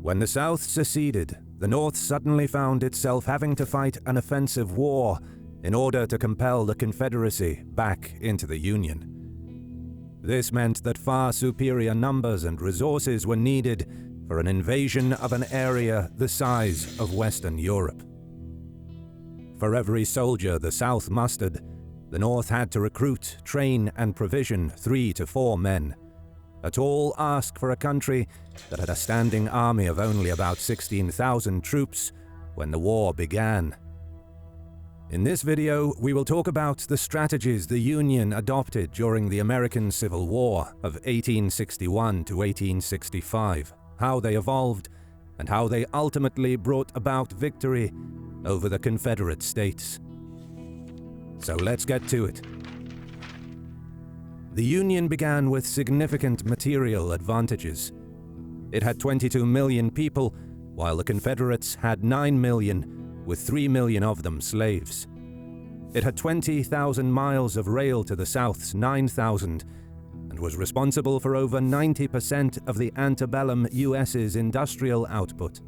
When the South seceded, the North suddenly found itself having to fight an offensive war in order to compel the Confederacy back into the Union. This meant that far superior numbers and resources were needed for an invasion of an area the size of Western Europe. For every soldier the South mustered, the North had to recruit, train, and provision 3 to 4 men, a tall ask for a country that had a standing army of only about 16,000 troops when the war began. In this video, we will talk about the strategies the Union adopted during the American Civil War of 1861 to 1865, how they evolved, and how they ultimately brought about victory over the Confederate States. So let's get to it. The Union began with significant material advantages. It had 22 million people, while the Confederates had 9 million, with 3 million of them slaves. It had 20,000 miles of rail to the South's 9,000, and was responsible for over 90% of the antebellum US's industrial output.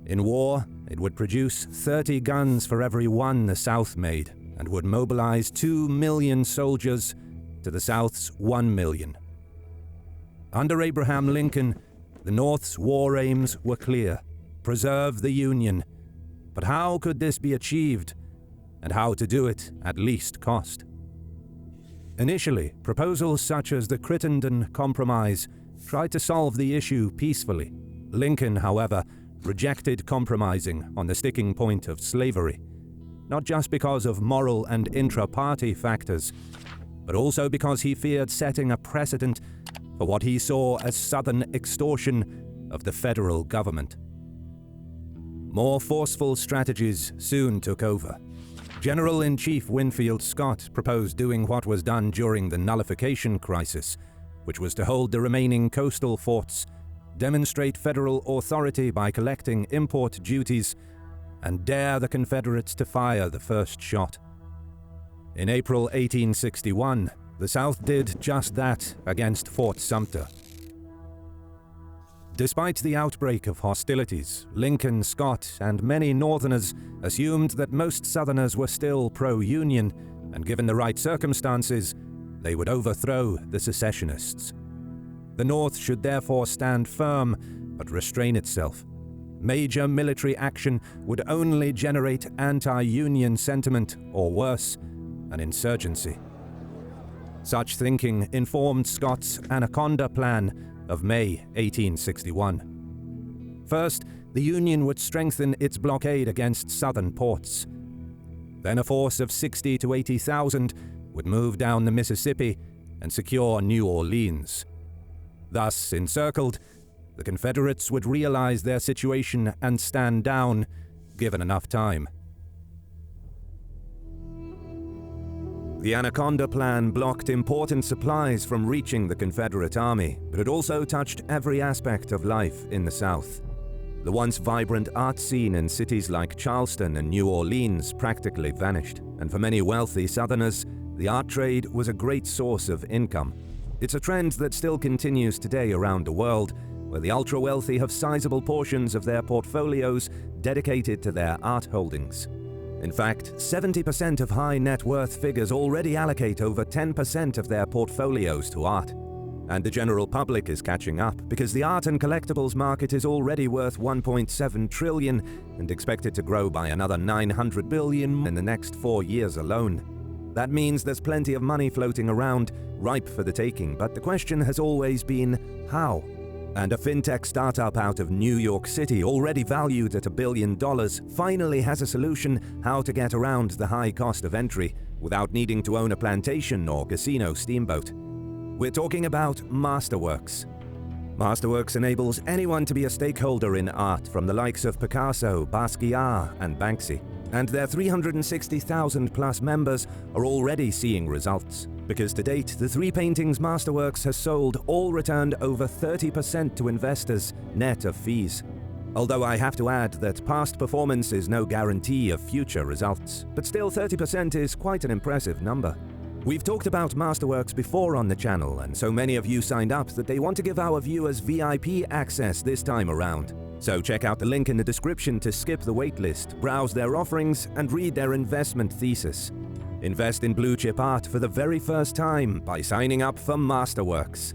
In war, it would produce 30 guns for every one the South made, and would mobilize 2 million soldiers to the South's 1 million. Under Abraham Lincoln, the North's war aims were clear: preserve the Union. But how could this be achieved, and how to do it at least cost? Initially, proposals such as the Crittenden Compromise tried to solve the issue peacefully. Lincoln, however, rejected compromising on the sticking point of slavery, not just because of moral and intra-party factors, but also because he feared setting a precedent for what he saw as Southern extortion of the federal government. More forceful strategies soon took over. General-in-Chief Winfield Scott proposed doing what was done during the Nullification Crisis, which was to hold the remaining coastal forts, demonstrate federal authority by collecting import duties, and dare the Confederates to fire the first shot. In April 1861, the South did just that against Fort Sumter. Despite the outbreak of hostilities, Lincoln, Scott, and many Northerners assumed that most Southerners were still pro-Union, and given the right circumstances, they would overthrow the secessionists. The North should therefore stand firm, but restrain itself. Major military action would only generate anti-Union sentiment, or worse, an insurgency. Such thinking informed Scott's Anaconda Plan of May 1861. First, the Union would strengthen its blockade against southern ports. Then a force of 60 to 80,000 would move down the Mississippi and secure New Orleans. Thus encircled, the Confederates would realize their situation and stand down, given enough time. The Anaconda Plan blocked important supplies from reaching the Confederate Army, but it also touched every aspect of life in the South. The once vibrant art scene in cities like Charleston and New Orleans practically vanished, and for many wealthy Southerners, the art trade was a great source of income. It's a trend that still continues today around the world, where the ultra-wealthy have sizable portions of their portfolios dedicated to their art holdings. In fact, 70% of high net worth figures already allocate over 10% of their portfolios to art. And the general public is catching up, because the art and collectibles market is already worth $1.7 trillion and expected to grow by another $900 billion in the next 4 years alone. That means there's plenty of money floating around, ripe for the taking, but the question has always been, how? And a fintech startup out of New York City, already valued at $1 billion, finally has a solution how to get around the high cost of entry without needing to own a plantation or casino steamboat. We're talking about Masterworks. Masterworks enables anyone to be a stakeholder in art, from the likes of Picasso, Basquiat, and Banksy. And their 360,000 plus members are already seeing results, because to date, the 3 paintings Masterworks has sold all returned over 30% to investors, net of fees. Although I have to add that past performance is no guarantee of future results, but still 30% is quite an impressive number. We've talked about Masterworks before on the channel, and so many of you signed up that they want to give our viewers VIP access this time around. So check out the link in the description to skip the waitlist, browse their offerings, and read their investment thesis. Invest in blue chip art for the very first time by signing up for Masterworks.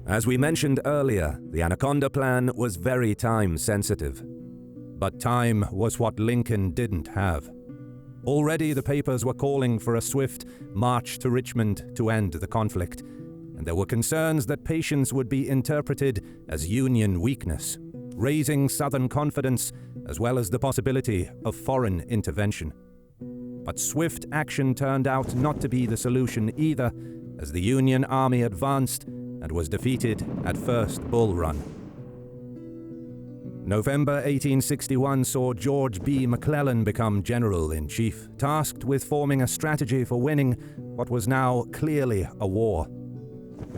As we mentioned earlier, the Anaconda Plan was very time-sensitive. But time was what Lincoln didn't have. Already the papers were calling for a swift march to Richmond to end the conflict, and there were concerns that patience would be interpreted as Union weakness, raising Southern confidence as well as the possibility of foreign intervention. But swift action turned out not to be the solution either, as the Union Army advanced and was defeated at First Bull Run. November 1861 saw George B. McClellan become General-in-Chief, tasked with forming a strategy for winning what was now clearly a war.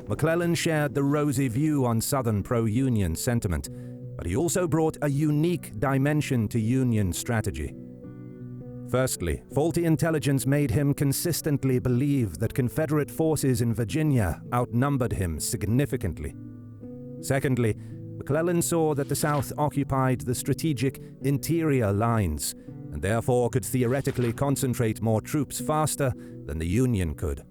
McClellan shared the rosy view on Southern pro-Union sentiment, but he also brought a unique dimension to Union strategy. Firstly, faulty intelligence made him consistently believe that Confederate forces in Virginia outnumbered him significantly. Secondly, McClellan saw that the South occupied the strategic interior lines and therefore could theoretically concentrate more troops faster than the Union could.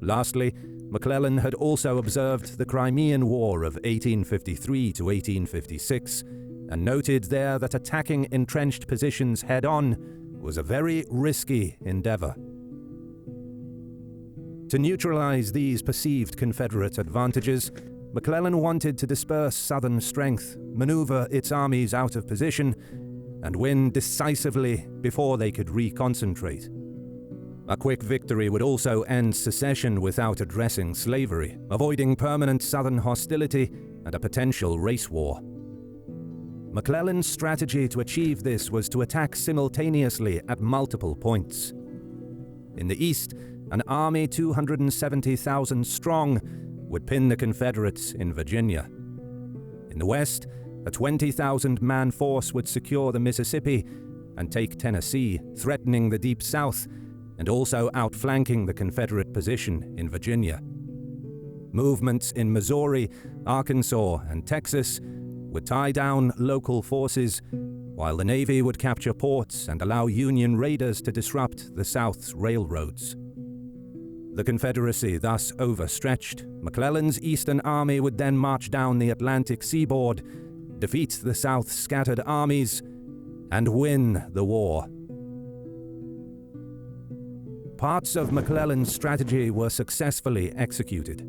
Lastly, McClellan had also observed the Crimean War of 1853 to 1856 and noted there that attacking entrenched positions head-on was a very risky endeavor. To neutralize these perceived Confederate advantages, McClellan wanted to disperse Southern strength, maneuver its armies out of position, and win decisively before they could reconcentrate. A quick victory would also end secession without addressing slavery, avoiding permanent Southern hostility and a potential race war. McClellan's strategy to achieve this was to attack simultaneously at multiple points. In the east, an army 270,000 strong would pin the Confederates in Virginia. In the west, a 20,000-man force would secure the Mississippi and take Tennessee, threatening the Deep South and also outflanking the Confederate position in Virginia. Movements in Missouri, Arkansas, and Texas would tie down local forces, while the Navy would capture ports and allow Union raiders to disrupt the South's railroads. The Confederacy thus overstretched, McClellan's Eastern Army would then march down the Atlantic seaboard, defeat the South's scattered armies, and win the war. Parts of McClellan's strategy were successfully executed.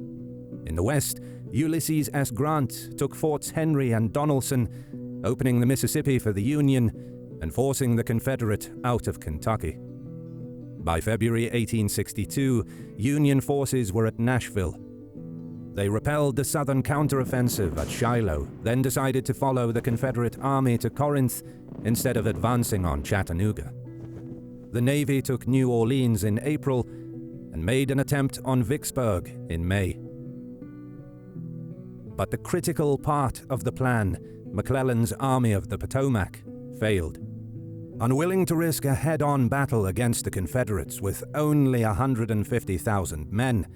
In the West, Ulysses S. Grant took Forts Henry and Donelson, opening the Mississippi for the Union and forcing the Confederate out of Kentucky. By February 1862, Union forces were at Nashville. They repelled the Southern counteroffensive at Shiloh, then decided to follow the Confederate army to Corinth instead of advancing on Chattanooga. The Navy took New Orleans in April and made an attempt on Vicksburg in May. But the critical part of the plan, McClellan's Army of the Potomac, failed. Unwilling to risk a head-on battle against the Confederates with only 150,000 men,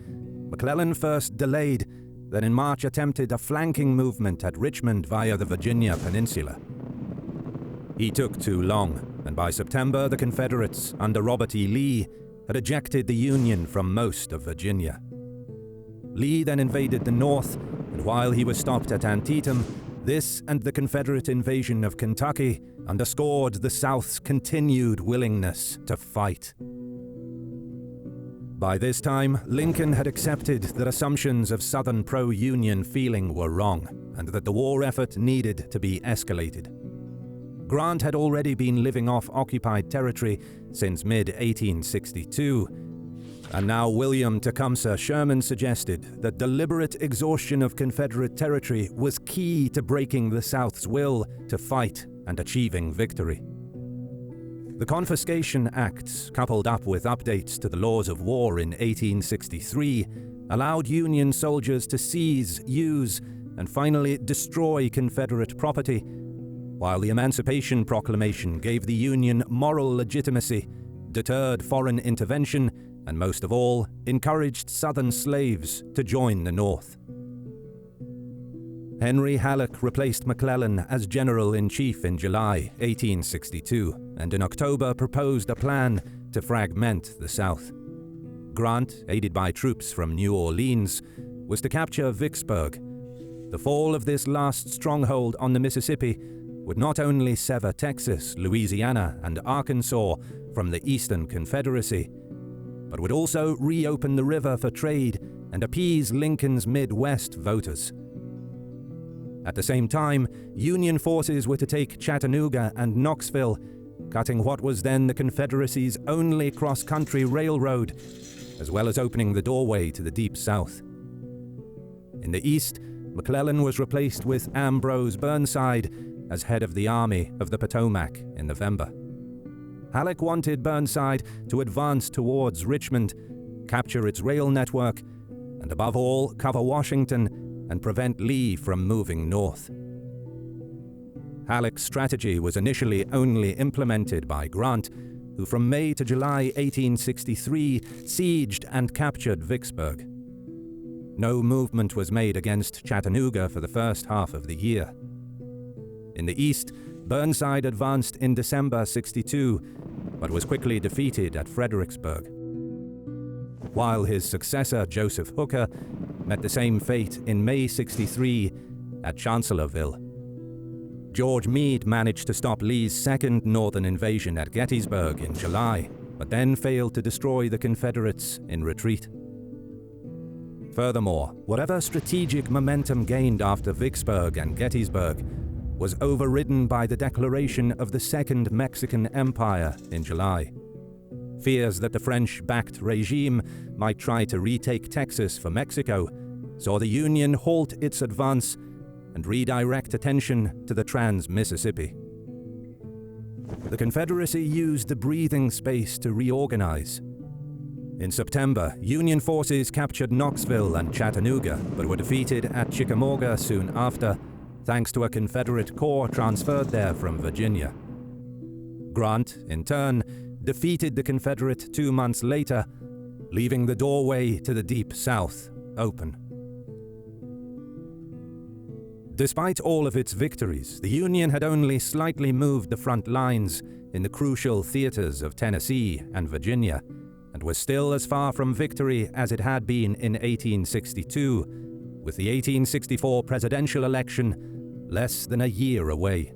McClellan first delayed, then in March attempted a flanking movement at Richmond via the Virginia Peninsula. He took too long, and by September the Confederates, under Robert E. Lee, had ejected the Union from most of Virginia. Lee then invaded the North, and while he was stopped at Antietam, this and the Confederate invasion of Kentucky underscored the South's continued willingness to fight. By this time, Lincoln had accepted that assumptions of Southern pro-Union feeling were wrong, and that the war effort needed to be escalated. Grant had already been living off occupied territory since mid-1862, and now William Tecumseh Sherman suggested that deliberate exhaustion of Confederate territory was key to breaking the South's will to fight and achieving victory. The Confiscation Acts, coupled up with updates to the laws of war in 1863, allowed Union soldiers to seize, use, and finally destroy Confederate property, while the Emancipation Proclamation gave the Union moral legitimacy, deterred foreign intervention, and most of all, encouraged Southern slaves to join the North. Henry Halleck replaced McClellan as General-in-Chief in July 1862, and in October proposed a plan to fragment the South. Grant, aided by troops from New Orleans, was to capture Vicksburg. The fall of this last stronghold on the Mississippi would not only sever Texas, Louisiana, and Arkansas from the Eastern Confederacy, but would also reopen the river for trade and appease Lincoln's Midwest voters. At the same time, Union forces were to take Chattanooga and Knoxville, cutting what was then the Confederacy's only cross-country railroad, as well as opening the doorway to the Deep South. In the East, McClellan was replaced with Ambrose Burnside as head of the Army of the Potomac in November. Halleck wanted Burnside to advance towards Richmond, capture its rail network, and above all, cover Washington and prevent Lee from moving north. Halleck's strategy was initially only implemented by Grant, who from May to July 1863 sieged and captured Vicksburg. No movement was made against Chattanooga for the first half of the year. In the East, Burnside advanced in December 62, but was quickly defeated at Fredericksburg, while his successor, Joseph Hooker, met the same fate in May 63 at Chancellorsville. George Meade managed to stop Lee's second northern invasion at Gettysburg in July, but then failed to destroy the Confederates in retreat. Furthermore, whatever strategic momentum gained after Vicksburg and Gettysburg was overridden by the declaration of the Second Mexican Empire in July. Fears that the French-backed regime might try to retake Texas for Mexico saw the Union halt its advance and redirect attention to the Trans-Mississippi. The Confederacy used the breathing space to reorganize. In September, Union forces captured Knoxville and Chattanooga, but were defeated at Chickamauga soon after, thanks to a Confederate corps transferred there from Virginia. Grant, in turn, defeated the Confederate 2 months later, leaving the doorway to the Deep South open. Despite all of its victories, the Union had only slightly moved the front lines in the crucial theaters of Tennessee and Virginia, and was still as far from victory as it had been in 1862, with the 1864 presidential election less than a year away.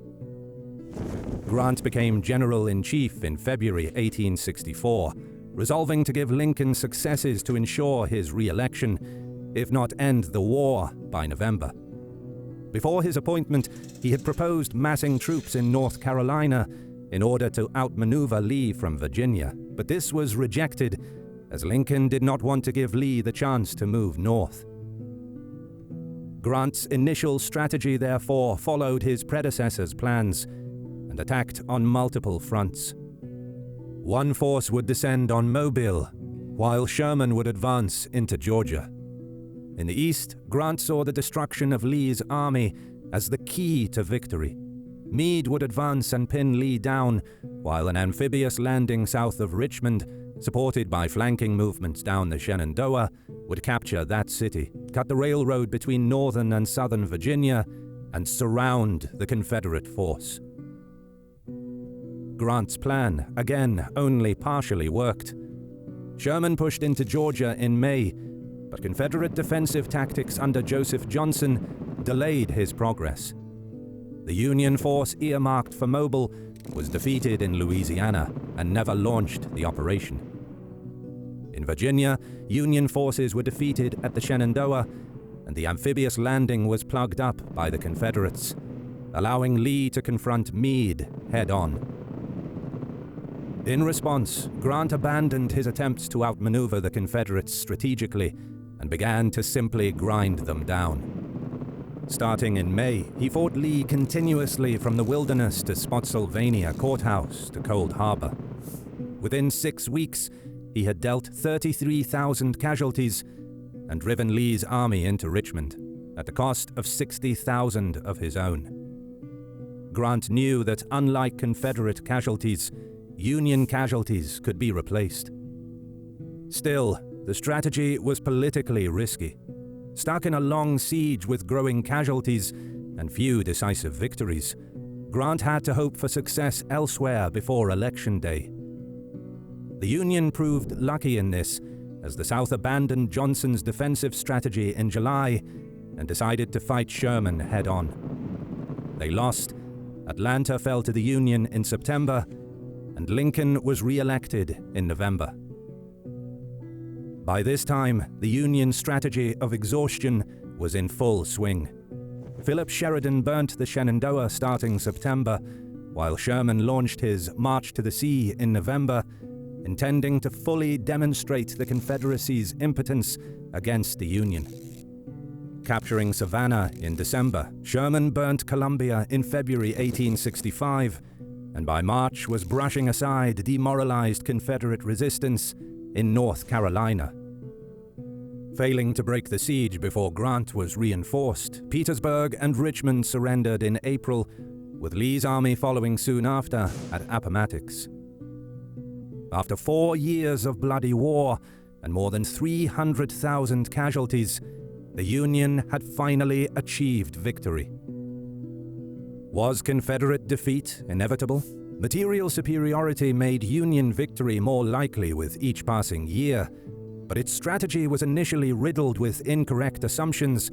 Grant became General-in-Chief in February 1864, resolving to give Lincoln successes to ensure his re-election, if not end the war by November. Before his appointment, he had proposed massing troops in North Carolina in order to outmaneuver Lee from Virginia, but this was rejected, as Lincoln did not want to give Lee the chance to move north. Grant's initial strategy, therefore, followed his predecessor's plans and attacked on multiple fronts. One force would descend on Mobile, while Sherman would advance into Georgia. In the east, Grant saw the destruction of Lee's army as the key to victory. Meade would advance and pin Lee down, while an amphibious landing south of Richmond, supported by flanking movements down the Shenandoah, would capture that city, cut the railroad between northern and southern Virginia, and surround the Confederate force. Grant's plan, again, only partially worked. Sherman pushed into Georgia in May, but Confederate defensive tactics under Joseph Johnston delayed his progress. The Union force earmarked for Mobile was defeated in Louisiana and never launched the operation. In Virginia, Union forces were defeated at the Shenandoah, and the amphibious landing was plugged up by the Confederates, allowing Lee to confront Meade head-on. In response, Grant abandoned his attempts to outmaneuver the Confederates strategically and began to simply grind them down. Starting in May, he fought Lee continuously from the Wilderness to Spotsylvania Courthouse to Cold Harbor. Within 6 weeks, he had dealt 33,000 casualties and driven Lee's army into Richmond, at the cost of 60,000 of his own. Grant knew that unlike Confederate casualties, Union casualties could be replaced. Still, the strategy was politically risky. Stuck in a long siege with growing casualties and few decisive victories, Grant had to hope for success elsewhere before Election Day. The Union proved lucky in this, as the South abandoned Johnson's defensive strategy in July and decided to fight Sherman head-on. They lost, Atlanta fell to the Union in September, and Lincoln was re-elected in November. By this time, the Union strategy of exhaustion was in full swing. Philip Sheridan burnt the Shenandoah starting September, while Sherman launched his March to the Sea in November, intending to fully demonstrate the Confederacy's impotence against the Union. Capturing Savannah in December, Sherman burnt Columbia in February 1865, and by March was brushing aside demoralized Confederate resistance in North Carolina. Failing to break the siege before Grant was reinforced, Petersburg and Richmond surrendered in April, with Lee's army following soon after at Appomattox. After 4 years of bloody war and more than 300,000 casualties, the Union had finally achieved victory. Was Confederate defeat inevitable? Material superiority made Union victory more likely with each passing year, but its strategy was initially riddled with incorrect assumptions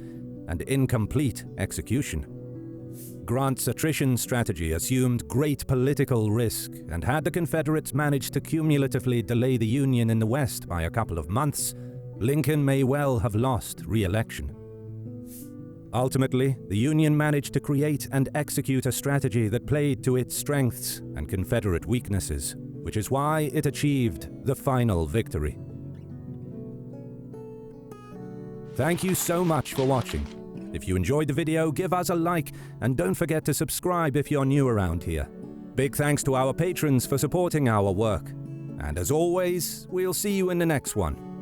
and incomplete execution. Grant's attrition strategy assumed great political risk, and had the Confederates managed to cumulatively delay the Union in the West by a couple of months, Lincoln may well have lost re-election. Ultimately, the Union managed to create and execute a strategy that played to its strengths and Confederate weaknesses, which is why it achieved the final victory. Thank you so much for watching. If you enjoyed the video, give us a like, and don't forget to subscribe if you're new around here. Big thanks to our patrons for supporting our work. And as always, we'll see you in the next one.